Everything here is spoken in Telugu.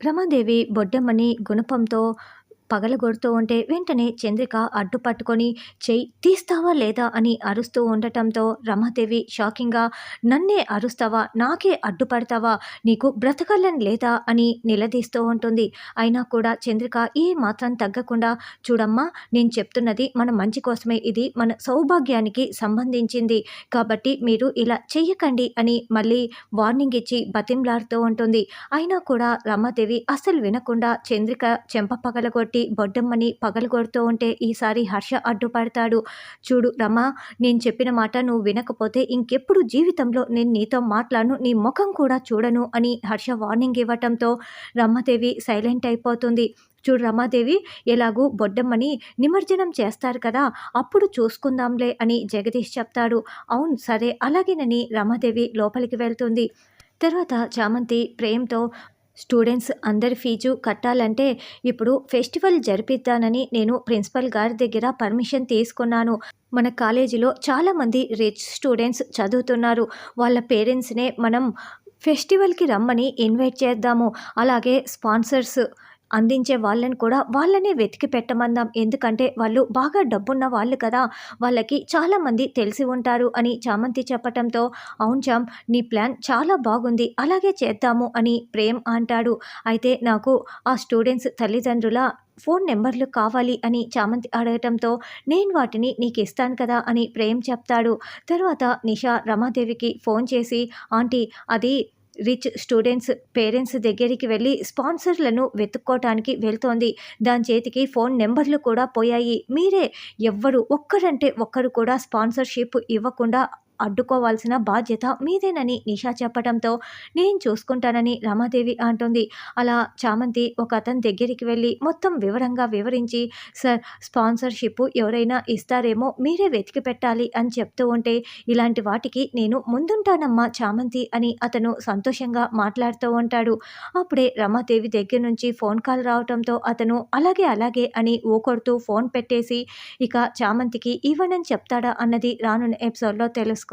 రమాదేవి బొడ్డెమ్మని గుణపంతో పగలగొడుతూ ఉంటే వెంటనే చంద్రిక అడ్డుపట్టుకొని చెయ్యి తీస్తావా లేదా అని అరుస్తూ ఉండటంతో రమాదేవి షాకింగ్గా నన్నే అరుస్తావా, నాకే అడ్డుపడతావా, నీకు బ్రతకాలని లేదా అని నిలదీస్తూ ఉంటుంది. అయినా కూడా చంద్రిక ఏ మాత్రం తగ్గకుండా చూడమ్మా, నేను చెప్తున్నది మన మంచి కోసమే, ఇది మన సౌభాగ్యానికి సంబంధించింది కాబట్టి మీరు ఇలా చెయ్యకండి అని మళ్ళీ వార్నింగ్ ఇచ్చి బతింలాడుతూ ఉంటుంది. అయినా కూడా రమాదేవి అస్సలు వినకుండా చంద్రిక చెంప పగలగొట్టి బొడ్డమ్మని పగలగొడుతూ ఉంటే ఈసారి హర్ష అడ్డుపడతాడు. చూడు రమా, నేను చెప్పిన మాట నువ్వు వినకపోతే ఇంకెప్పుడు జీవితంలో నేను నీతో మాట్లాడను, నీ ముఖం కూడా చూడను అని హర్ష వార్నింగ్ ఇవ్వటంతో రమాదేవి సైలెంట్ అయిపోతుంది. చూడు రమాదేవి, ఎలాగూ బొడ్డమ్మని నిమజ్జనం చేస్తారు కదా, అప్పుడు చూసుకుందాంలే అని జగదీష్ చెప్తాడు. అవును సరే అలాగేనని రమాదేవి లోపలికి వెళ్తుంది. తర్వాత చామంతి ప్రేమ్తో స్టూడెంట్స్ అందరి ఫీజు కట్టాలంటే ఇప్పుడు ఫెస్టివల్ జరిపిద్దానని నేను ప్రిన్సిపల్ గారి దగ్గర పర్మిషన్ తీసుకున్నాను. మన కాలేజీలో చాలామంది రిచ్ స్టూడెంట్స్ చదువుతున్నారు. వాళ్ళ పేరెంట్స్నే మనం ఫెస్టివల్కి రమ్మని ఇన్వైట్ చేద్దాము. అలాగే స్పాన్సర్స్ అందించే వాళ్ళని కూడా వాళ్ళనే వెతికి పెట్టమందాం. ఎందుకంటే వాళ్ళు బాగా డబ్బున్న వాళ్ళు కదా, వాళ్ళకి చాలామంది తెలిసి ఉంటారు అని చామంతి చెప్పటంతో అవును చామ్, నీ ప్లాన్ చాలా బాగుంది, అలాగే చేద్దాము అని ప్రేమ్ అంటాడు. అయితే నాకు ఆ స్టూడెంట్స్ తల్లిదండ్రుల ఫోన్ నెంబర్లు కావాలి అని చామంతి అడగటంతో నేను వాటిని నీకు ఇస్తాను కదా అని ప్రేమ్ చెప్తాడు. తర్వాత నిషా రమాదేవికి ఫోన్ చేసి ఆంటీ, అది రిచ్ స్టూడెంట్స్ పేరెంట్స్ దగ్గరికి వెళ్ళి స్పాన్సర్లను వెతుక్కోవటానికి వెళ్తోంది. దాని చేతికి ఫోన్ నెంబర్లు కూడా పోయాయి. మీరే ఎవ్వరు ఒక్కరంటే ఒక్కరు కూడా స్పాన్సర్షిప్ ఇవ్వకుండా అడ్డుకోవాల్సిన బాధ్యత మీదేనని నిషా చెప్పడంతో నేను చూసుకుంటానని రమాదేవి అంటుంది. అలా చామంతి ఒక అతని దగ్గరికి వెళ్ళి మొత్తం వివరంగా వివరించి సార్, స్పాన్సర్షిప్ ఎవరైనా ఇస్తారేమో, మీరే వెతికి పెట్టాలి అని చెప్తూ ఉంటే ఇలాంటి వాటికి నేను ముందుంటానమ్మా చామంతి అని అతను సంతోషంగా మాట్లాడుతూ ఉంటాడు. అప్పుడే రమాదేవి దగ్గర నుంచి ఫోన్ కాల్ రావడంతో అతను అలాగే అలాగే అని ఊకొడుతూ ఫోన్ పెట్టేసి ఇక చామంతికి ఇవ్వనని చెప్తాడా అన్నది రానున్న ఎపిసోడ్లో తెలుసుకుందాం.